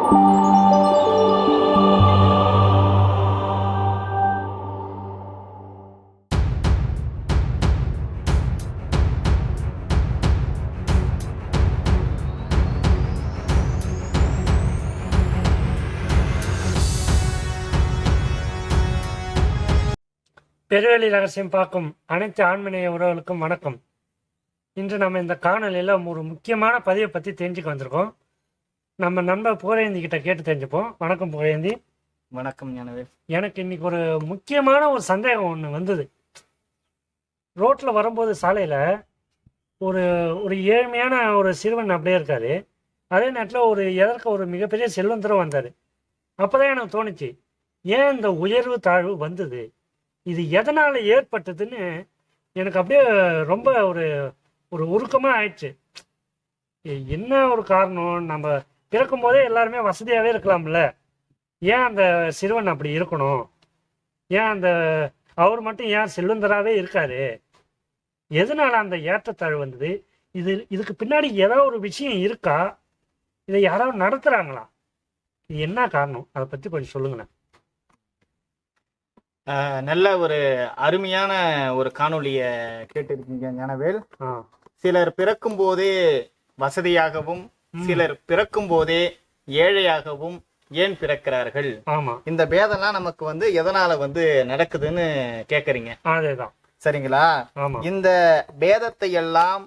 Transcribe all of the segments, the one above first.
பெருவெளி ரகசியம் பார்க்கும் அனைத்து ஆண்மனைய உறவுகளுக்கும் வணக்கம். இன்று நம்ம இந்த காணொலியில் ஒரு முக்கியமான பதிவை பற்றி தெரிஞ்சுக்க வந்திருக்கோம். நம்ம நண்பர் புகழேந்தி கிட்ட கேட்டு தெரிஞ்சுப்போம். வணக்கம் புகழேந்தி. வணக்கம் ஞானவேல். எனக்கு இன்னைக்கு ஒரு முக்கியமான ஒரு சந்தேகம் ஒன்று வந்தது. ரோட்டில் வரும்போது சாலையில் ஒரு ஒரு ஏழ்மையான ஒரு சிறுவன் அப்படியே இருக்காரு. அதே நேரத்தில் எதற்கு ஒரு மிகப்பெரிய செல்வந்தரும் வந்தார். அப்போ தான் எனக்கு தோணுச்சு, ஏன் இந்த உயர்வு தாழ்வு வந்தது, இது எதனால் ஏற்பட்டதுன்னு எனக்கு அப்படியே ரொம்ப ஒரு ஒரு உருக்கமாக ஆயிடுச்சு. என்ன ஒரு காரணம், நம்ம பிறக்கும் போதே எல்லாருமே வசதியாகவே இருக்கலாம்ல, ஏன் அந்த சிறுவன் அப்படி இருக்கணும், ஏன் அவர் மட்டும் ஏன் செல்வந்தராகவே இருக்காரு, எதனால் அந்த ஏற்றத்தாழ்வு வந்தது, இதுக்கு பின்னாடி ஏதாவது ஒரு விஷயம் இருக்கா, இதை யாராவது நடத்துகிறாங்களா, இது என்ன காரணம், அதை பற்றி கொஞ்சம் சொல்லுங்களேன். நல்ல ஒரு அருமையான ஒரு காணொலியை கேட்டிருக்கீங்க ஞானவேல். சிலர் பிறக்கும் போதே வசதியாகவும் சிலர் பிறக்கும் போதே ஏழையாகவும் ஏன் பிறக்கிறார்கள், இந்த பேதம்லாம் நமக்கு எதனால நடக்குதுன்னு கேக்குறீங்க. அதேதான், சரிங்களா? இந்த பேதத்தை எல்லாம்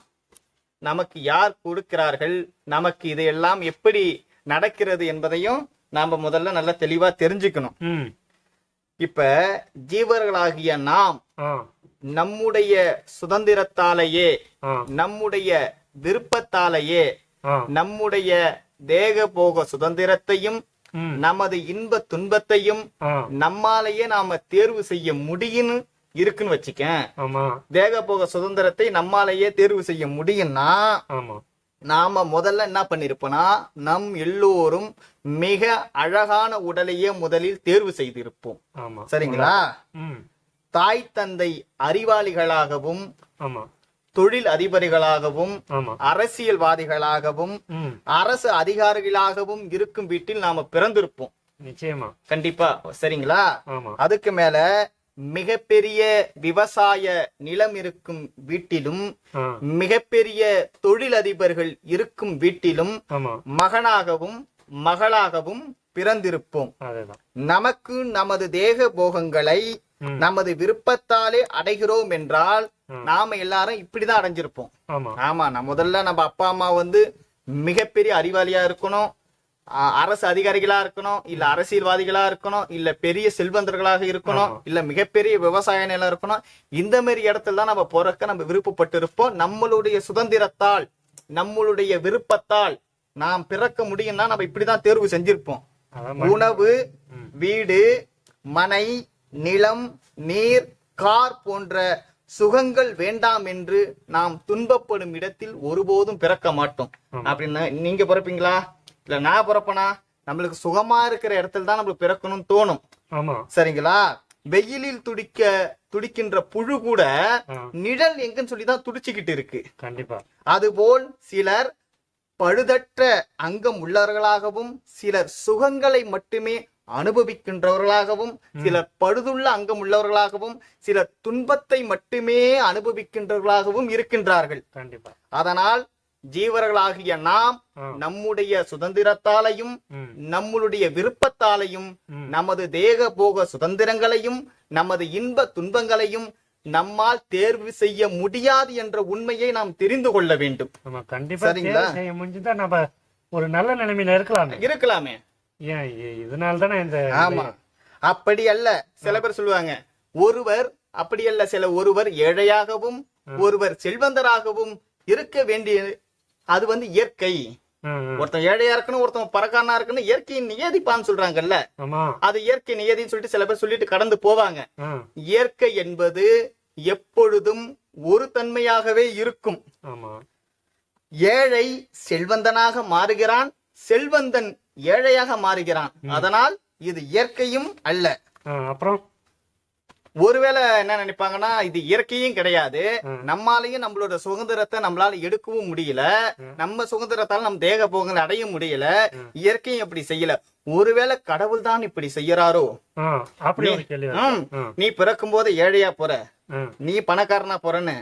நமக்கு யார் கொடுக்கிறார்கள், நமக்கு இதையெல்லாம் எப்படி நடக்கிறது என்பதையும் நாம முதல்ல நல்லா தெளிவா தெரிஞ்சுக்கணும். இப்ப ஜீவர்களாகிய நாம் நம்முடைய சுதந்திரத்தாலேயே, நம்முடைய விருப்பத்தாலேயே, நம்முடைய தேக போக சுதந்திரத்தையும் நமது இன்ப துன்பத்தையும் நம்மாலேயே நாம தேர்வு செய்ய முடியும்னு இருக்குன்னு வச்சுக்க. தேக போக சுதந்திரத்தை நம்மாலேயே தேர்வு செய்ய முடியும்னா நாம முதல்ல என்ன பண்ணிருப்போம்னா, நம் எல்லோரும் மிக அழகான உடலையே முதலில் தேர்வு செய்திருப்போம். சரிங்களா? தாய் தந்தை அறிவாளிகளாகவும் தொழில் அதிபர்களாகவும் அரசியல்வாதிகளாகவும் அரசு அதிகாரிகளாகவும் இருக்கும் வீட்டில் நாம பிறந்திருப்போம். நிச்சயமா, கண்டிப்பா. சரிங்களா? அதுக்கு மேல மிகப்பெரிய விவசாய நிலம் இருக்கும் வீட்டிலும் மிகப்பெரிய தொழிலதிபர்கள் இருக்கும் வீட்டிலும் மகனாகவும் மகளாகவும் பிறந்திருப்போம். நமக்கு நமது தேக போகங்களை நமது விருப்பத்தாலே அடைகிறோம் என்றால் நாம எல்லாரும் இப்படிதான் அடைஞ்சிருப்போம். ஆமா, முதல்ல நம்ம அப்பா அம்மா மிகப்பெரிய அறிவாளியா இருக்கணும், அரசு அதிகாரிகளா இருக்கணும், இல்ல அரசியல்வாதிகளா இருக்கணும், இல்ல பெரிய செல்வந்தர்களாக இருக்கணும், இல்ல மிகப்பெரிய விவசாய நிலம் இருக்கணும். இந்த மாதிரி இடத்துல தான் நம்ம பிறக்க நம்ம விருப்பப்பட்டு இருப்போம். நம்மளுடைய சுதந்திரத்தால் நம்மளுடைய விருப்பத்தால் நாம் பிறக்க முடியும்னா நம்ம இப்படிதான் தேர்வு செஞ்சிருப்போம். உணவு, வீடு, மனை, நிலம், நீர், கார் போன்ற சுகங்கள் வேண்டாம் என்று நாம் துன்பப்படும் இடத்தில் ஒருபோதும் பிறக்க மாட்டோம். அப்படின்னு நீங்க பிறப்பீங்களா? இல்ல நான் பிறப்பனா? நம்மளுக்கு சுகமா இருக்கிற இடத்துல தான் நம்மளுக்கு பிறக்கணும்னு தோணும். சரிங்களா? வெயிலில் துடிக்கின்ற புழு கூட நிழல் எங்கன்னு சொல்லிதான் துடிச்சுக்கிட்டு இருக்கு. கண்டிப்பா. அதுபோல் சிலர் பழுதற்ற அங்கம் உள்ளவர்களாகவும் சிலர் சுகங்களை மட்டுமே அனுபவிக்கின்றவர்களாகவும் சிலர் பழுதுள்ள அங்கம் உள்ளவர்களாகவும் சிலர் துன்பத்தை மட்டுமே அனுபவிக்கின்றவர்களாகவும் இருக்கின்றார்கள். கண்டிப்பா. அதனால் ஜீவர்களாகிய நாம் நம்முடைய சுதந்திரத்தாலையும் நம்மளுடைய விருப்பத்தாலையும் நமது தேக போக சுதந்திரங்களையும் நமது இன்ப துன்பங்களையும் நம்மால் தேர்வு செய்ய முடியாது என்ற உண்மையை நாம் தெரிந்து கொள்ள வேண்டும். சரிங்களா? நம்ம ஒரு நல்ல நிலைமையில இருக்கலாமே. இதனால்தானே இந்த ஆமா, அப்படி அல்ல. சில பேர் சொல்லுவாங்க, அப்படி அல்ல, ஒருவர் ஏழையாகவும் ஒருவர் செல்வந்தராகவும் இருக்க வேண்டிய அது இயற்கை. ஒருத்தன் ஏழையா இருக்கணும், ஒருத்தன் பணக்காரனா இருக்கணும், இயற்கையின் நியதிப்பான்னு சொல்றாங்கல்ல, அது இயற்கை நியதின்னு சொல்லிட்டு சில பேர் சொல்லிட்டு கடந்து போவாங்க. இயற்கை என்பது எப்பொழுதும் ஒரு தன்மையாகவே இருக்கும். ஏழை செல்வந்தனாக மாறுகிறான், செல்வந்தன் ஏழையாக மாறுகிறான். அதனால் இது இயற்கையும் அல்ல. அப்புறம் ஒருவேளை என்ன நினைப்பாங்கன்னா இது இயற்கையும் கிடையாது, நம்மாலையும் நம்மளோட சுதந்திரத்தை நம்மளால எடுக்கவும் முடியல, நம்ம சுதந்திரத்தால நம்ம தேக போகங்களை அடைய முடியல, இயற்கையும் இப்படி செய்யல, ஒருவேளை கடவுள் தான் இப்படி செய்யறாரோ? நீ பிறக்கும் போது ஏழையா போற, நீ பணக்காரனா போறன்னு,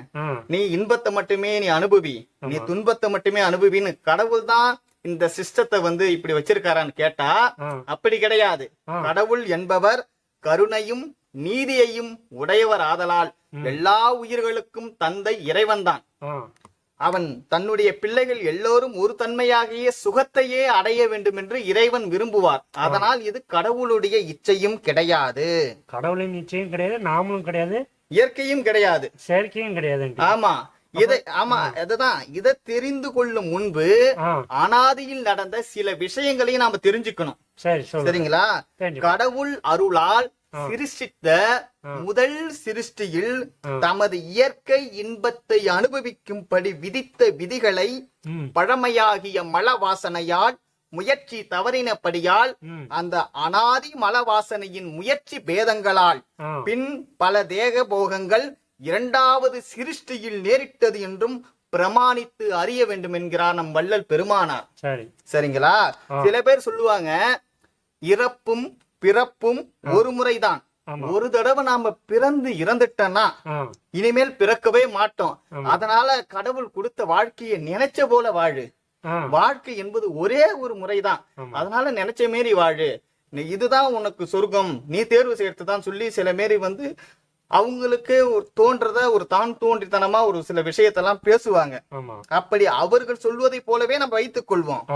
நீ இன்பத்தை மட்டுமே நீ அனுபவி, நீ துன்பத்தை மட்டுமே அனுபவின்னு கடவுள் தான் இந்த சிஸ்டத்தை வந்து இப்படி வச்சிருக்காரான்னு கேட்டா அப்படி கிடையாது. கடவுள் என்பவர் கருணையும் நீதியையும் உடையவர் ஆதலால் எல்லா உயிர்களுக்கும் தந்தை இறைவன் தான். அவன் தன்னுடைய பிள்ளைகள் எல்லோரும் ஒரு தன்மையாகிய சுகத்தையே அடைய வேண்டும் என்று இறைவன் விரும்புவார். அதனால் இது கடவுளுடைய இச்சையும் கிடையாது, கடவுளின் இச்சையும் கிடையாது, நாமளும் கிடையாது, இயற்கையும் கிடையாது, செயற்கையும் கிடையாது. ஆமா அதுதான். இதை தெரிந்து கொள்ளும் முன்பு அனாதியில் நடந்த சில விஷயங்களையும் நாம தெரிஞ்சுக்கணும். சரிங்களா? கடவுள் அருளால் சிருஷ்டித்த முதல் சிருஷ்டியில் தமது இயற்கை இன்பத்தை அனுபவிக்கும்படி விதித்த விதிகளை பழமையாகிய மல வாசனையால் முயற்சி தவறினபடியால் அந்த அனாதி மல வாசனையின் முயற்சி பேதங்களால் பின் பல தேக போகங்கள் இரண்டாவது சிருஷ்டியில் நேரிட்டது என்றும் பிரமாணித்து அறிய வேண்டும் என்கிறார் நம் வள்ளல் பெருமானார். சரிங்களா? சில பேர் சொல்லுவாங்க இறப்பும் பிறப்பும் ஒரு முறைதான், ஒரு தடவை நாம பிறந்து இறந்துட்டோம்னா இனிமேல் பிறக்கவே மாட்டோம், அதனால கடவுள் கொடுத்த வாழ்க்கையை நினைச்ச போல வாழு, வாழ்க்கை என்பது ஒரே ஒரு முறைதான், அதனால நினைச்ச மாரி வாழு, இதுதான் உனக்கு சொர்க்கம், நீ தேர்வு செய்யறதுதான் சொல்லி சில மாரி வந்து அவங்களுக்கு தோன்றத ஒரு தான் தோன்றித்தனமா ஒரு சில விஷயத்தெல்லாம் பேசுவாங்க. அப்படி அவர்கள் சொல்வதை போலவே நம்ம வைத்துக் கொள்வோம்.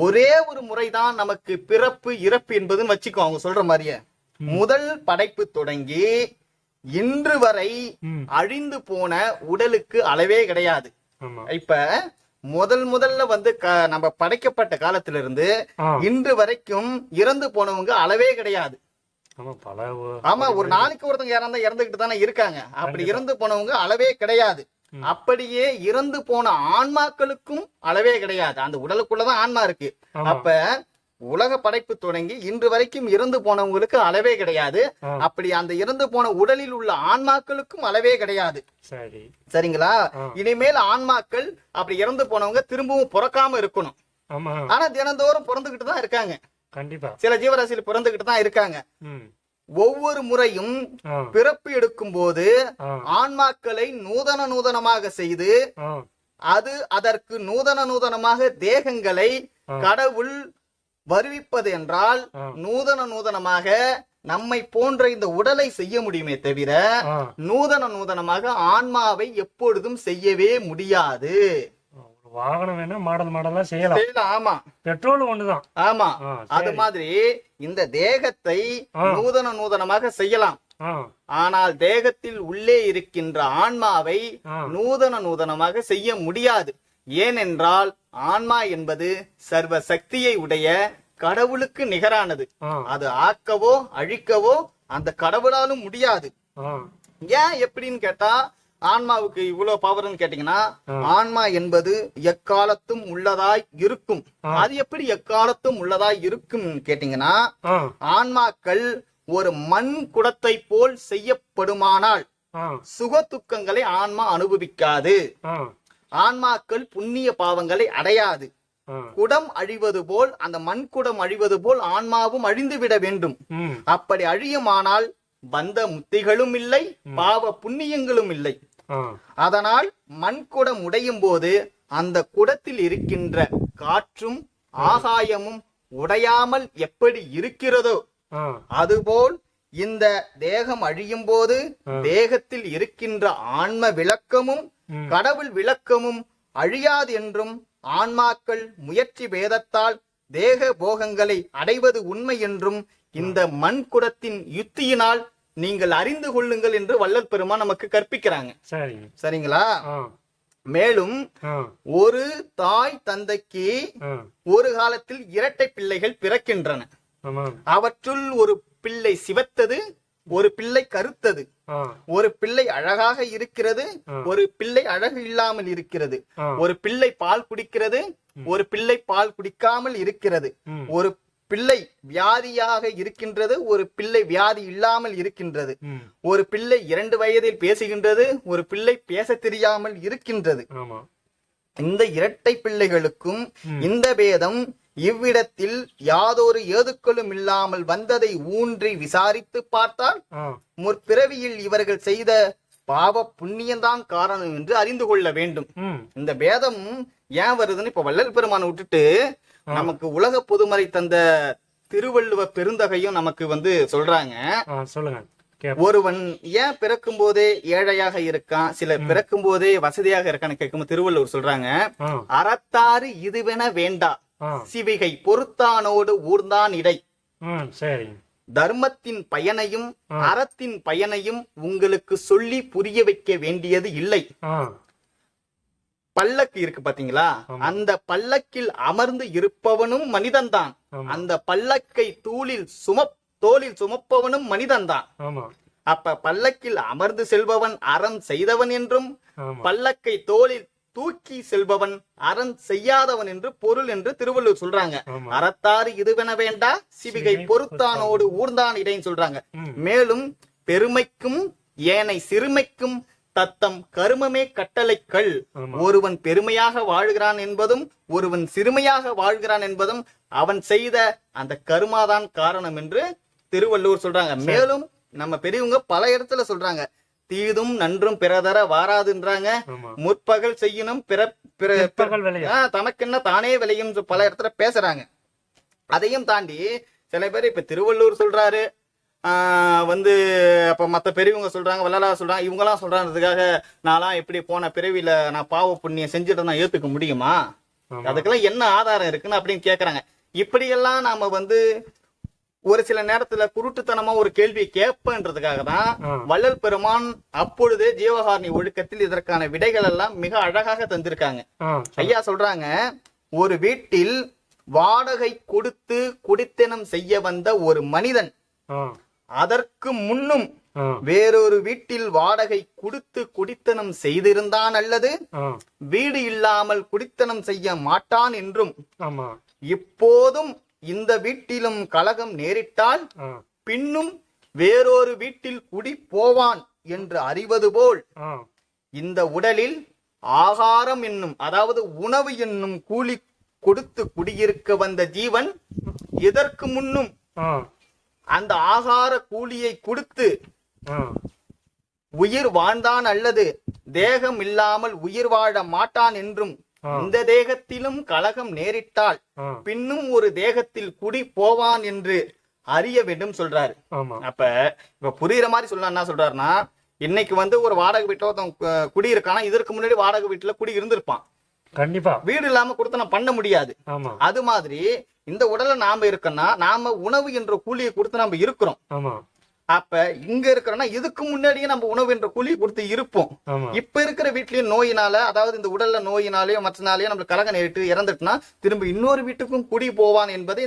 ஒரே ஒரு முறைதான் நமக்கு பிறப்பு இறப்பு என்பதுன்னு வச்சுக்கோ. அவங்க சொல்ற மாதிரியே முதல் படைப்பு தொடங்கி இன்று வரை அழிந்து போன உடலுக்கு அளவே கிடையாது. இப்ப முதல்ல வந்து நம்ம படைக்கப்பட்ட காலத்துல இருந்து இன்று வரைக்கும் இறந்து போனவங்க அளவே கிடையாது. ஆமா, ஒரு நாளைக்கு ஒருத்தங்க இறந்துகிட்டு தானே இருக்காங்க. அப்படி இறந்து போனவங்க அளவே கிடையாது. அப்படியே இறந்து போன ஆன்மாக்களுக்கும் அளவே கிடையாது. அந்த உடலுக்குள்ளதான் ஆன்மா இருக்கு. அப்ப உலக படைப்பு தொடங்கி இன்று வரைக்கும் இறந்து போனவங்களுக்கு அளவே கிடையாது. அப்படி அந்த இறந்து போன உடலில் உள்ள ஆன்மாக்களுக்கும் அளவே கிடையாது. சரிங்களா? இனிமேல் ஆன்மாக்கள் அப்படி இறந்து போனவங்க திரும்பவும் பிறக்காம இருக்கணும். ஆனா தினந்தோறும் பிறந்துகிட்டு தான் இருக்காங்க. கண்டிப்பா சில ஜீவராசியில் பிறந்துகிட்டு தான் இருக்காங்க. ஒவ்வொரு முறையும் பிறப்பு எடுக்கும் போது ஆன்மாக்களை நூதனமாக செய்து அது அதற்கு நூதனமாக தேகங்களை கடவுள் வருவிப்பது என்றால் நூதனமாக நம்மை போன்ற இந்த உடலை செய்ய முடியுமே தவிர நூதனமாக ஆன்மாவை எப்பொழுதும் செய்யவே முடியாது. வாகனம் வேணா மாடலா செய்யலாம். ஆமா, பெட்ரோல் ஒண்ணுதான். ஆமா, அது மாதிரி இந்த தேகத்தை நூதனமாக செய்யலாம். ஆனால் தேகத்தில் உள்ளே இருக்கின்ற ஆன்மாவை நூதனமாக செய்ய முடியாது. ஏனென்றால் ஆன்மா என்பது சர்வ சக்தியை உடைய கடவுளுக்கு நிகரானது. அது ஆக்கவோ அழிக்கவோ அந்த கடவுளாலும் முடியாது. ஏன் எப்படின்னு கேட்டா ஆன்மாவுக்கு இவ்வளவு பவர்னு கேட்டீங்கன்னா ஆன்மா என்பது எக்காலத்தும் உள்ளதாய் இருக்கும். அது எப்படி எக்காலத்தும் உள்ளதாய் இருக்கும் கேட்டீங்கன்னா ஆன்மாக்கள் ஒரு மண் குடத்தை போல் செய்யப்படுமானால் சுக துக்கங்களை ஆன்மா அனுபவிக்காது. ஆன்மாக்கள் புண்ணிய பாவங்களை அடையாது. குடம் அழிவது போல் அந்த மண் குடம் அழிவது போல் ஆன்மாவும் அழிந்து விட வேண்டும். அப்படி அழியுமானால் பந்த முத்திகளும் இல்லை, பாவ புண்ணியங்களும் இல்லை. அதனால் மண் குடம் உடையும் போது அந்த குடத்தில் இருக்கின்ற காற்றும் ஆகாயமும் உடையாமல் எப்படி இருக்கிறதோ அதுபோல் இந்த தேகம் அழியும் போது தேகத்தில் இருக்கின்ற ஆன்ம விளக்கமும் கடவுள் விளக்கமும் அழியாது என்றும் ஆன்மாக்கள் முயற்சி பேதத்தால் தேக போகங்களை அடைவது உண்மை என்றும் இந்த மண் குடத்தின் யுத்தியினால் நீங்கள் அறிந்து கொள்ளுங்கள் என்று வள்ளல் பெருமான் நமக்கு கற்பிக்கிறாங்க. சரிங்களா? மேலும் ஒரு தாய் தந்தைக்கு ஒரு காலத்தில் இரட்டை பிள்ளைகள் பிறக்கின்றன. அவற்றுள் ஒரு பிள்ளை சிவத்தது, ஒரு பிள்ளை கருத்தது. ஒரு பிள்ளை அழகாக இருக்கிறது, ஒரு பிள்ளை அழகு இல்லாமல் இருக்கிறது. ஒரு பிள்ளை பால் குடிக்கிறது, ஒரு பிள்ளை பால் குடிக்காமல் இருக்கிறது. ஒரு பிள்ளை வியாதியாக இருக்கின்றது, ஒரு பிள்ளை வியாதி இல்லாமல் இருக்கின்றது, ஒரு பிள்ளை 2 வயதில் பேசுகின்றது, ஒரு பிள்ளை பேச தெரியாமல் இருக்கின்றது. இந்த இரட்டை பிள்ளைகளுக்கும் இந்த பேதம் இவ்விடத்தில் யாதொரு ஏதுக்களும் இல்லாமல் வந்ததை ஊன்றி விசாரித்து பார்த்தால் முற்பிறவியில் இவர்கள் செய்த பாவ புண்ணியம்தான் காரணம் என்று அறிந்து கொள்ள வேண்டும். இந்த பேதம் ஏன் வருதுன்னு இப்ப வள்ளல் பெருமானை விட்டுட்டு நமக்கு உலக பொதுமறை தந்த திருவள்ளுவ பெருந்தகையும் நமக்கு சொல்றாங்க. சொல்லுங்க. ஒருவன் ஏன் பிறக்கும் போதே ஏழையாக இருக்கான், சில பிறக்கும் போதே வசதியாக இருக்கான்னு கேட்கும் திருவள்ளுவர் சொல்றாங்க, அறத்தாறு இதுவென வேண்டா சிவிகை பொறுத்தானோடு ஊர்ந்தான் இடை. தர்மத்தின் பயனையும் அறத்தின் பயனையும் உங்களுக்கு சொல்லி புரிய வைக்க வேண்டியது இல்லை. பல்லக்கு இருக்கு பாத்தீங்களா, அந்த பல்லக்கில் அமர்ந்து இருப்பவனும் மனிதன்தான், அந்த பல்லக்கை தோளில் சுமப்பவனும் மனிதன்தான். அப்ப பல்லக்கில் அமர்ந்து செல்பவன் அறம் செய்தவன் என்றும், பல்லக்கை தோளில் தூக்கி செல்பவன் அறம் செய்யாதவன் என்று பொருள் என்று திருவள்ளுவர் சொல்றாங்க. அறத்தாறு இதுவென வேண்டா சிவிகை பொறுத்தானோடு ஊர்ந்தான் இடைன்னு சொல்றாங்க. மேலும் பெருமைக்கும் ஏனை சிறுமைக்கும் தத்தம் கருமமே கட்டளைக்கள். ஒருவன் பெருமையாக வாழ்கிறான் என்பதும் ஒருவன் சிறுமையாக வாழ்கிறான் என்பதும் அவன் செய்த அந்த கருமாதான் காரணம் என்று திருவள்ளுவர் சொல்றாங்க. மேலும் நம்ம பெரியவங்க பல இடத்துல சொல்றாங்க, தீதும் நன்றும் பிறதர வாராதுன்றாங்க, முற்பகல் செய்யணும் தனக்கென்ன தானே விளையும் பல இடத்துல பேசுறாங்க. அதையும் தாண்டி சில பேர் இப்ப திருவள்ளுவர் சொல்றாரு, அப்ப மத்த பெரியவங்க சொல்றாங்க, வள்ளலார் சொல்றாங்க, இவங்க எல்லாம் சொல்றாங்கிறதுக்காக நான்லாம் எப்படி போன பிறவியில நான் பாவ புண்ணியம் செஞ்சுட்டு நான் ஏத்துக்க முடியுமா, அதுக்கெல்லாம் என்ன ஆதாரம் இருக்குன்னு அப்படின்னு கேக்குறாங்க. இப்படியெல்லாம் நாம ஒரு சில நேரத்துல குருட்டுத்தனமா ஒரு கேள்வியை கேட்பன்றதுக்காக தான் வள்ளல் பெருமான் அப்பொழுதே ஜீவகாரணி ஒழுக்கத்தில் இதற்கான விடைகள் எல்லாம் மிக அழகாக தந்திருக்காங்க. ஐயா சொல்றாங்க, ஒரு வீட்டில் வாடகை கொடுத்து குடித்தனம் செய்ய வந்த ஒரு மனிதன் அதற்கு முன்னும் வேறொரு வீட்டில் வாடகை கொடுத்து குடித்தனம் செய்திருந்தான் அல்லது வீடு இல்லாமல் குடித்தனம் செய்ய மாட்டான் என்றும், இப்போதும் இந்த வீட்டிலும் கலகம் நேரிட்டால் பின்னும் வேறொரு வீட்டில் குடி போவான் என்று அறிவது போல் இந்த உடலில் ஆகாரம் என்னும், அதாவது உணவு என்னும் கூலி கொடுத்து குடியிருக்க வந்த ஜீவன் இதற்கு முன்னும் அந்த ஆகார கூலியை கொடுத்து உயிர் வாழ்ந்தான் அல்லது தேகம் இல்லாமல் உயிர் வாழ மாட்டான் என்றும், இந்த தேகத்திலும் கலகம் நேரிட்டால் பின்னும் ஒரு தேகத்தில் குடி போவான் என்று அறிய வேண்டும் சொல்றாரு. இப்ப புரியுற மாதிரி சொல்லலாம். என்ன சொல்றாருன்னா, இன்னைக்கு ஒரு வாடகை வீட்டுல ஒருத்தன் குடி இருக்கானா, இதற்கு முன்னாடி வாடகை வீட்டுல குடி இருந்திருப்பான், கண்டிப்பா வீடு இல்லாம கொடுத்து நம்ம பண்ண முடியாது. அது மாதிரி இந்த உடலை நாம இருக்கோம்னா நாம உணவு என்ற கூலியை கொடுத்து நம்ம இருக்கிறோம். அப்ப இங்க இருக்கிறோம்னா இதுக்கு முன்னாடியே நம்ம உணவு என்ற கூலியை கொடுத்து இருப்போம். இப்ப இருக்கிற வீட்லயும் நோயினால, அதாவது இந்த உடல்ல நோயினாலேயோ மற்றனாலேயோ நம்மளுக்கு கலகம் நேரிட்டு இறந்துட்டுனா திரும்ப இன்னொரு வீட்டுக்கும் குடி போவான் என்பதை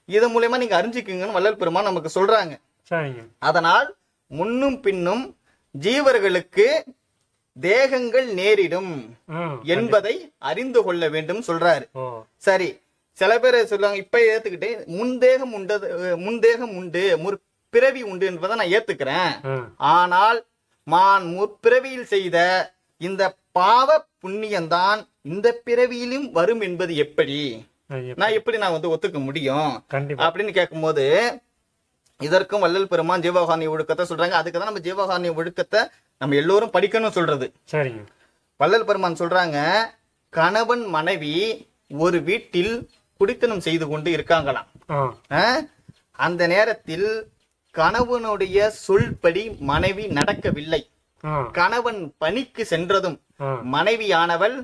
இது மூலமா நீங்க அறிஞ்சுக்குங்கன்னு வள்ளல் பெருமான் நமக்கு சொல்றாங்க. அதனால் முன்னும் பின்னும் ஜீவர்களுக்கு தேகங்கள் நேரிடும் என்பதை அறிந்து கொள்ள வேண்டும் சொல்றாரு. சரி, சில பேர் சொல்லுவாங்க, இப்ப ஏத்துக்கிட்டு முன்தேகம் உண்டு முற்பிறவி உண்டு என்பதை நான் ஏத்துக்கிறேன். ஆனால் முற்பிறவியில் செய்த இந்த பாவ புண்ணியம்தான் இந்த பிறவியிலும் வரும் என்பது எப்படி நான் ஒத்துக்க முடியும் அப்படின்னு கேட்கும் போது, இதற்கும் வள்ளல் பெருமான் ஜீவகாரணி ஒழுக்கத்தை சொல்றாங்க. அதுக்குதான் நம்ம ஜீவகாரணி ஒழுக்கத்தை நம்ம எல்லோரும் படிக்கணும் சொல்றது. சரிங்க. வள்ளல் பெருமான் சொல்றாங்க, கணவன் மனைவி ஒரு வீட்டில் குடித்தனம் செய்து கொண்டு இருக்காங்களாம். அந்த நேரத்தில் கணவனுடைய சொல்படி மனைவி நடக்கவில்லை. கணவன் பணிக்கு சென்றதும் மனைவியானவள்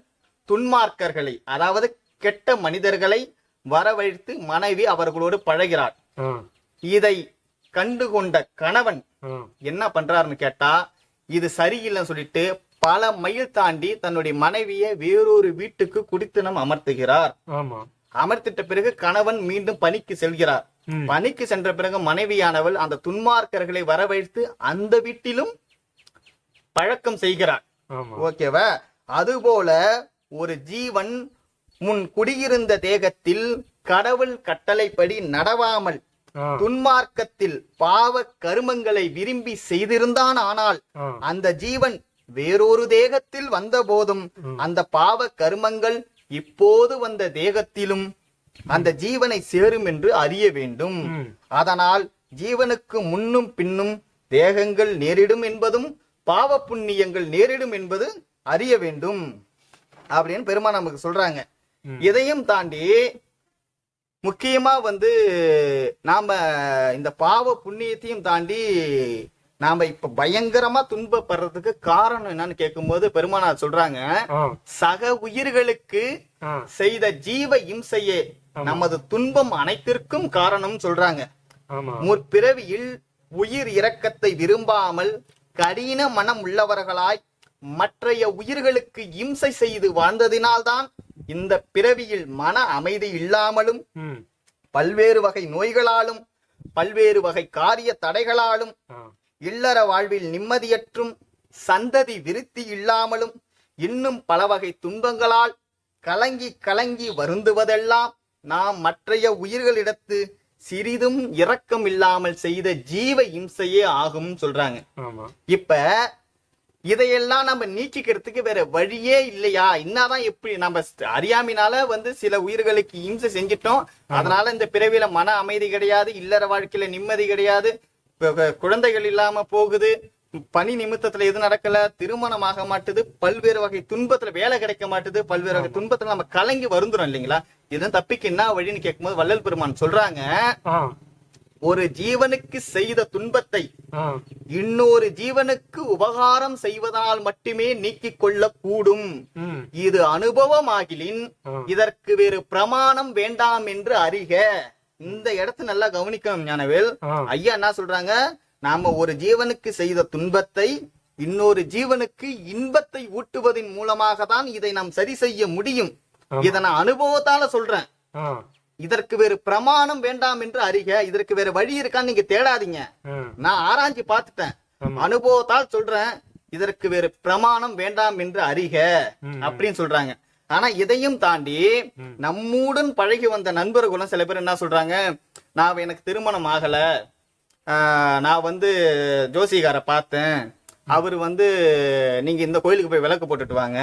துன்மார்க்கர்களை, அதாவது கெட்ட மனிதர்களை வரவழைத்து மனைவி அவர்களோடு பழகிறாள். இதை கண்டுகொண்ட கணவன் என்ன பண்றாருன்னு கேட்டா, இது சரியில்லைன்னு சொல்லிட்டு பல மைல் தாண்டி தன்னுடைய மனைவியை வேறொரு வீட்டுக்கு குடித்தனம் அமர்த்துகிறார். அமர்த்திட்ட பிறகு கணவன் மீண்டும் பணிக்கு செல்கிறார். பணிக்கு சென்ற பிறகு மனைவியானவள் அந்த துன்மார்க்கர்களை வரவழைத்து அந்த வீட்டிலும் பழக்கம் செய்கிறார். ஓகேவா? அதுபோல ஒரு ஜீவன் முன் குடியிருந்த தேகத்தில் கடவுள் கட்டளைப்படி நடவாமல் துன்மார்க்கத்தில் பாவ கருமங்களை விரும்பி செய்திருந்தான். ஆனால் அந்த ஜீவன் வேறொரு தேகத்தில் வந்த போதும் அந்த பாவ கருமங்கள் இப்போது வந்த தேகத்திலும் அந்த ஜீவனை சேரும் என்று அறிய வேண்டும். அதனால் ஜீவனுக்கு முன்னும் பின்னும் தேகங்கள் நேரிடும் என்பதும் பாவ புண்ணியங்கள் நேரிடும் என்பது அறிய வேண்டும் அப்படின்னு பெருமான் நமக்கு சொல்றாங்க. இதையும் தாண்டி முக்கியமா நாம இந்த பாவ புண்ணியத்தையும் தாண்டி நாம இப்ப பயங்கரமா துன்பப்படுறதுக்கு காரணம் என்னன்னு கேட்கும்போது பெருமானார் சொல்றாங்க, சக உயிர்களுக்கு செய்த ஜீவ இம்சையே நமது துன்பம் அனைத்திற்கும் காரணம் சொல்றாங்க. முற்பிறவியில் உயிர் இரக்கத்தை விரும்பாமல் கடின மனம் உள்ளவர்களாய் மற்றைய உயிர்களுக்கு இம்சை செய்து வாழ்ந்ததினால்தான் இந்த பிறவியில் மன அமைதி இல்லாமலும் பல்வேறு வகை நோய்களாலும் பல்வேறு வகை காரிய தடைகளாலும் இல்லற வாழ்வில் நிம்மதியற்றும் சந்ததி விருத்தி இல்லாமலும் இன்னும் பல வகை துன்பங்களால் கலங்கி கலங்கி வருந்துவதெல்லாம் நாம் மற்றைய உயிர்களிடத்து சிறிதும் இரக்கம் இல்லாமல் செய்த ஜீவ இம்சையே ஆகும் சொல்றாங்க. இப்ப இதையெல்லாம் நம்ம நீக்கிக்கிறதுக்கு வேற வழியே இல்லையா? இன்னாதான் எப்படி நம்ம அறியாமையினால சில உயிர்களுக்கு இம்சை செஞ்சிட்டோம், அதனால இந்த பிறவியில மன அமைதி கிடையாது, இல்லற வாழ்க்கையில நிம்மதி கிடையாது, குழந்தைகள் இல்லாம போகுது, பணி நிமித்தத்துல எது நடக்கல, திருமணம் ஆக மாட்டுது, பல்வேறு வகை துன்பத்துல வேலை கிடைக்க மாட்டுது, பல்வேறு வகை துன்பத்துல நம்ம கலங்கி வருந்துறோம் இல்லைங்களா? இதன் தப்பிக்கு என்ன வழின்னு கேட்கும்போது வள்ளல் பெருமான் சொல்றாங்க, ஒரு ஜீவனுக்கு செய்த துன்பத்தை இன்னொரு ஜீவனுக்கு உபகாரம் செய்வதால் மட்டுமே நீக்கிக் கொள்ள கூடும். இது அனுபவமாகிலின் இதற்கு வேறு பிரமாணம் வேண்டாம் என்று அறிக. இந்த இடத்தை நல்லா கவனிக்கணும் ஞானவேல். ஐயா என்ன சொல்றாங்க, நாம ஒரு ஜீவனுக்கு செய்த துன்பத்தை இன்னொரு ஜீவனுக்கு இன்பத்தை ஊட்டுவதன் மூலமாக தான் இதை நாம் சரி செய்ய முடியும். இதை நான் அனுபவத்தால சொல்றேன். இதற்கு வேறு பிரமாணம் வேண்டாம் என்று அறிக. இதற்கு வேற வழி இருக்கான்னு நீங்க தேடாதீங்க. நான் ஆராய்ச்சி பார்த்துட்டேன், அனுபவத்தால் சொல்றேன். இதற்கு வேறு பிரமாணம் வேண்டாம் என்று அறிக அப்படின்னு சொல்றாங்க. ஆனா இதையும் தாண்டி நம்முடன் பழகி வந்த நண்பர்களும் சில பேர் என்ன சொல்றாங்க, நான் எனக்கு திருமணம் ஆகல, நான் ஜோசிகார பார்த்தேன், அவரு நீங்க இந்த கோயிலுக்கு போய் விளக்கு போட்டுட்டு வாங்க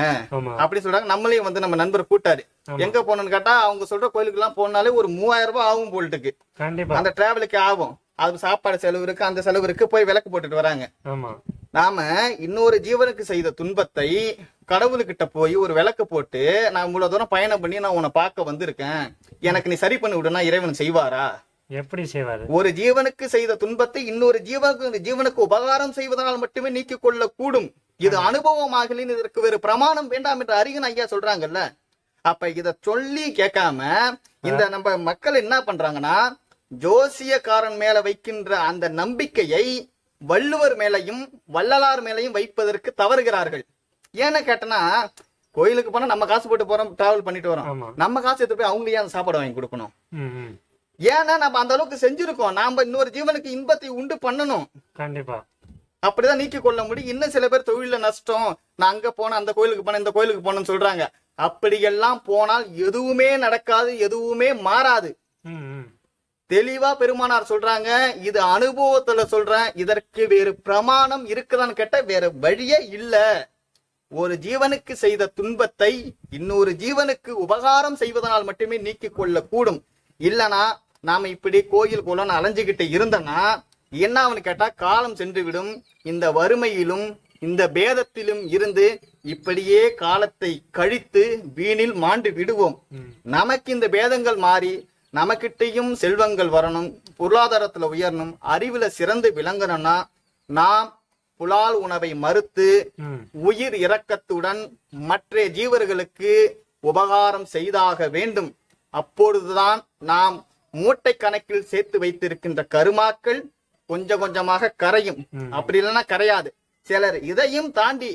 அப்படி சொல்றாங்க. நம்மளையும் நம்ம நண்பர் கூட்டாரு. எங்க போனோம்னு கேட்டா அவங்க சொல்ற கோயிலுக்கு எல்லாம் போனாலே ஒரு 3000 ரூபாய் ஆகும் போல்ட்டுக்கு. அந்த டிராவலுக்கு ஆகும், அது சாப்பாடு செலவு இருக்கு, அந்த செலவு இருக்கு, போய் விளக்கு போட்டுட்டு வராங்க. நாம இன்னொரு ஜீவனுக்கு செய்த துன்பத்தை கடவுள்கிட்ட போய் ஒரு விளக்கு போட்டு, நான் இவ்வளவு தூரம் பயணம் பண்ணி நான் உன்னை பார்க்க வந்திருக்கேன், எனக்கு நீ சரி பண்ணி விடுனா இறைவன் செய்வாரா? எப்படி செய்வாரு? ஒரு ஜீவனுக்கு செய்த துன்பத்தை இன்னொரு ஜீவனுக்கு உபகாரம் செய்வதனால் மட்டுமே நீக்கிக் கொள்ள கூடும். இது அனுபவமாகலின் இதற்கு வேறு பிரமாணம் வேண்டாம் என்று அறிகன் ஐயா சொல்றாங்கல்ல. அப்ப இத சொல்லி கேட்காம இந்த நம்ம மக்கள் என்ன பண்றாங்கன்னா, ஜோசியக்காரன் மேல வைக்கின்ற அந்த நம்பிக்கையை வள்ளுவர் மேலையும் வள்ளலார் மேலையும் வைப்பதற்கு தவறுகிறார்கள். ஏன்னு கேட்டனா, கோயிலுக்கு போனா நம்ம காசு போட்டு போறோம், டிராவல் பண்ணிட்டு வரோம், நம்ம காசு எடுத்து போய் அவங்க ஏன் சாப்பாடு வாங்கி கொடுக்கணும்? ஏன்னா நம்ம அந்த அளவுக்கு செஞ்சிருக்கோம், நாம இன்னொரு ஜீவனுக்கு இன்பத்தை உண்டு பண்ணணும். கண்டிப்பா அப்படிதான் நீக்கி கொள்ள முடியும். இன்னும் சில பேர் தொழில நஷ்டம், நான் அங்க போனேன், அந்த கோயிலுக்கு போனேன், இந்த கோயிலுக்கு போனேன்னு சொல்றாங்க. அப்படியெல்லாம் போனால் எதுவுமே நடக்காது, எதுவுமே மாறாது. தெளிவா பெருமானார் சொல்றாங்க, இது அனுபவத்துல சொல்றேன், இதற்கு வேறு பிரமாணம் இருக்குதான்னு கேட்ட வேற வழியே இல்ல. ஒரு ஜீவனுக்கு செய்த துன்பத்தை இன்னொரு ஜீவனுக்கு உபகாரம் செய்வதனால் மட்டுமே நீக்கிக் கொள்ள கூடும். இல்லனா நாம இப்படி கோயில் குளம் அலைஞ்சுகிட்டு இருந்தனா என்ன அவனு கேட்டா, காலம் சென்று விடும். இந்த வறுமையிலும் இந்த பேதத்திலும் இருந்து இப்படியே காலத்தை கழித்து வீணில் மாண்டு விடுவோம். நமக்கு இந்த பேதங்கள் மாறி நமக்கிட்டையும் செல்வங்கள் வரணும், பொருளாதாரத்துல உயரணும், அறிவுல சிறந்து விளங்கணும்னா நாம் புலால் உணவை மறுத்து உயிர் இரக்கத்துடன் மற்ற ஜீவர்களுக்கு உபகாரம் செய்தாக வேண்டும். அப்பொழுதுதான் நாம் மூட்டை கணக்கில் சேர்த்து வைத்திருக்கின்ற கருமாக்கள் கொஞ்சம் கொஞ்சமாக கரையும். அப்படி இல்லைன்னா கரையாது. சிலர் இதையும் தாண்டி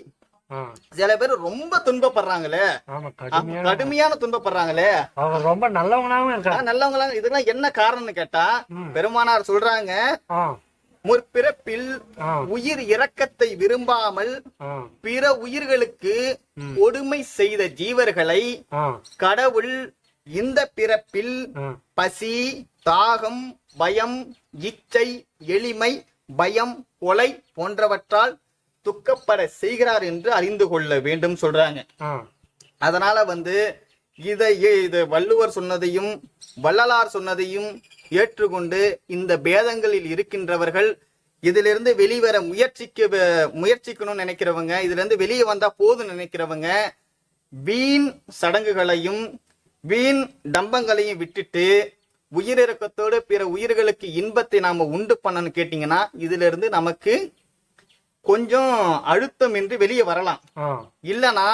சில பேர் ரொம்ப துன்பப்படுறாங்களே, கடுமையான துன்பப்படுறாங்களே, ரொம்ப நல்லவங்களா. இதெல்லாம் என்ன காரணம்னு கேட்டா, பெருமானார் சொல்றாங்க, முற்பிறப்பில் உயிர் இரக்கத்தை விரும்பாமல் பிற உயிர்களுக்கு கொடுமை செய்த ஜீவர்களை கடவுள் இந்த பிறப்பில் பசி, தாகம், பயம், இச்சை, எளிமை, பயம், கொலை போன்றவற்றால் துக்கப்பட செய்கிறார் என்று அறிந்து கொள்ள வேண்டும் சொல்றாங்க. அதனால இது வள்ளுவர் சொன்னதையும் வள்ளலார் சொன்னதையும் ஏற்றுக்கொண்டு இந்த பேதங்களில் இருக்கின்றவர்கள் இதிலிருந்து வெளிவர முயற்சிக்கணும்னு நினைக்கிறவங்க, இதுல இருந்து வெளியே வந்தா போதும் நினைக்கிறவங்க வீண் சடங்குகளையும் வீண் டம்பங்களையும் விட்டுட்டு உயிரிறக்கத்தோடு பிற உயிர்களுக்கு இன்பத்தை நாம உண்டு பண்ணணும்னு கேட்டீங்கன்னா இதுல இருந்து நமக்கு கொஞ்சம் அழுத்தம் என்று வெளியே வரலாம். இல்லனா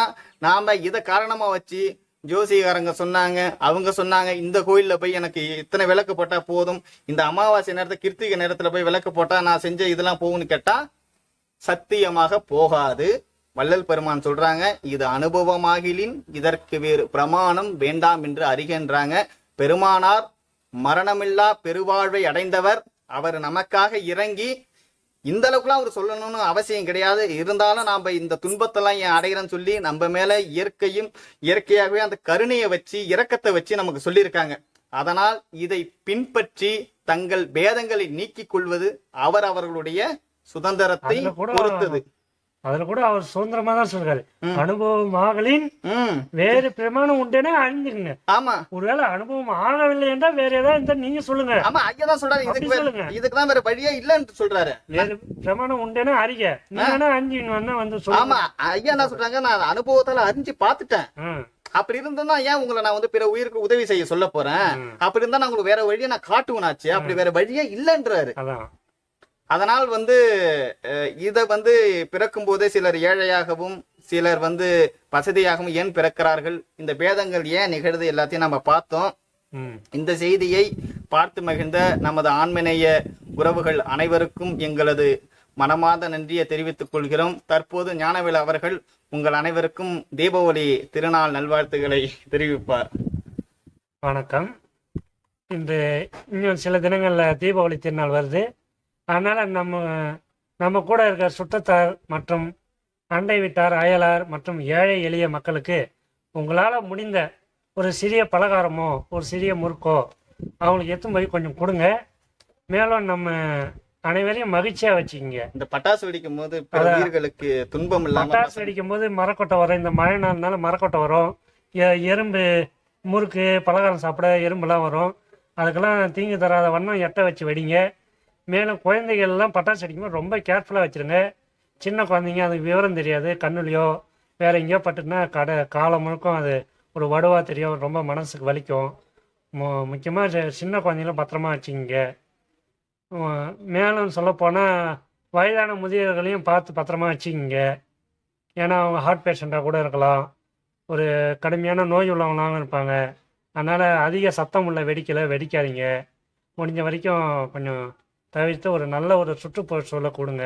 நாம இத காரணமா வச்சு ஜோசிகாரங்க சொன்னாங்க, அவங்க சொன்னாங்க, இந்த கோயில்ல போய் எனக்கு இத்தனை விளக்கு போட்டா போதும், இந்த அமாவாசை நேரத்துல கிருத்திகை நேரத்துல போய் விளக்கு போட்டா நான் செஞ்ச இதெல்லாம் போகும்னு கேட்டா சத்தியமாக போகாது. வள்ளல் பெருமான் சொல்றாங்க, இது அனுபவமாகிலின் இதற்கு வேறு பிரமாணம் வேண்டாம் என்று அறிகின்றாங்க. பெருமானார் மரணமில்லா பெருவாழ்வை அடைந்தவர். அவர் நமக்காக இறங்கி இந்த அளவுக்குலாம் அவர் சொல்லணும்னு அவசியம் கிடையாது. இருந்தாலும் நாம இந்த துன்பத்தெல்லாம் ஏன் அடைகிறேன்னு சொல்லி நம்ம மேல இயற்கையாகவே அந்த கருணையை வச்சு இரக்கத்தை வச்சு நமக்கு சொல்லியிருக்காங்க. அதனால் இதை பின்பற்றி தங்கள் பேதங்களை நீக்கிக் கொள்வது அவர்களுடைய சுதந்திரத்தை பொறுத்தது. அதுல கூட அவர் சுதந்திரமா தான் சொல்றாரு, அனுபவமாகலின் வேறு பிரமாணம் உண்டேனே அறிஞ்சுங்க. ஆமா, ஒருவேளை அனுபவம் ஆகவில்லை என்றால் வேற ஏதாவது நீங்க சொல்லுங்க. ஆமா, ஐயா தான் சொல்றாரு, இதுக்குதான் வேற வழியே இல்லன்னு சொல்றாரு. வேறு பிரமாணம் உண்டேனே அறிக, நீங்க அறிஞ்சு சொல்லுங்க. ஆமா, ஐயா என்ன சொல்றாங்க, நான் அனுபவத்தால அறிஞ்சு பாத்துட்டேன். அப்படி இருந்தா ஏன் உங்களை நான் பிற உயிருக்கு உதவி செய்ய சொல்ல போறேன்? அப்படி இருந்தா நான் உங்களுக்கு வேற வழியை நான் காட்டுவேனாச்சு. அப்படி வேற வழியே இல்லைன்றாரு. அதனால் இத பிறக்கும் போதே சிலர் ஏழையாகவும் சிலர் வசதியாகவும் ஏன் பிறக்கிறார்கள், இந்த பேதங்கள் ஏன் நிகழ்து எல்லாத்தையும் நம்ம பார்த்தோம். இந்த செய்தியை பார்த்து மகிழ்ந்த நமது ஆண்மநேய உறவுகள் அனைவருக்கும் எங்களது மனமார்ந்த நன்றியை தெரிவித்துக் கொள்கிறோம். தற்போது ஞானவேல் அவர்கள் உங்கள் அனைவருக்கும் தீபாவளி திருநாள் நல்வாழ்த்துக்களை தெரிவிப்பார். வணக்கம். இன்று இன்னும் சில தினங்கள்ல தீபாவளி திருநாள் வருது. அதனால் நம்ம கூட இருக்கிற சுற்றத்தார் மற்றும் அண்டை வீட்டார், அயலார் மற்றும் ஏழை எளிய மக்களுக்கு உங்களால் முடிந்த ஒரு சிறிய பலகாரமோ ஒரு சிறிய முறுக்கோ அவங்களுக்கு எடுத்து போய் கொஞ்சம் கொடுங்க. மேலும் நம்ம அனைவரையும் மகிழ்ச்சியாக வச்சுக்கிங்க. இந்த பட்டாசு வெடிக்கும் போது உயிர்களுக்கு துன்பம் இல்லாமல், பட்டாசு வெடிக்கும் போது மரக்கொட்டை வரும். இந்த மழை நாள்னால மரக்கொட்டை வரும். எறும்பு முறுக்கு பலகாரம் சாப்பிட எறும்புலாம் வரும். அதுக்கெல்லாம் தீங்கு தராத வண்ணம் எட்ட வச்சு வெடிங்க. மேலும் குழந்தைகள்லாம் பட்டாசு அடிக்கும்போது ரொம்ப கேர்ஃபுல்லாக வச்சுருங்க. சின்ன குழந்தைங்க அதுக்கு விவரம் தெரியாது, கண்ணுலையோ வேறு எங்கேயோ பட்டுனா காலம் முழுக்கும் அது ஒரு வடுவாக தெரியும், ரொம்ப மனசுக்கு வலிக்கும். முக்கியமாக சின்ன குழந்தைங்களும் பத்திரமா வச்சுக்கிங்க. மேலும் சொல்லப்போனால் வயதான முதியவர்களையும் பார்த்து பத்திரமா வச்சுக்கிங்க. ஏன்னா அவங்க ஹார்ட் பேஷண்ட்டாக கூட இருக்கலாம், ஒரு கடுமையான நோய் உள்ளவங்களாகவும் இருப்பாங்க. அதனால் அதிக சத்தம் உள்ள வெடிக்காதீங்க. முடிஞ்ச வரைக்கும் கொஞ்சம் தவிர்த்து ஒரு நல்ல ஒரு சுற்றுப்புறச்சூழலை கொடுங்க.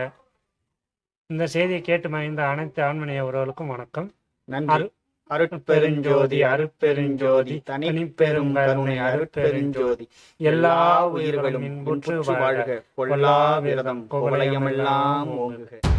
இந்த செய்தியை கேட்டு மகிழ்ந்த அனைத்து ஆண்மநேய உறவுகளுக்கும் வணக்கம். நன்றி. அருட்பெருஞ்சோதி அருட்பெருஞ்சோதி தனிப்பெரும் கருணை அருட்பெருஞ்சோதி எல்லா உயிர்களும் இன்புற்று வாழ்க. கொல்லா விரதம் கொலையமெல்லாம் ஓங்குக.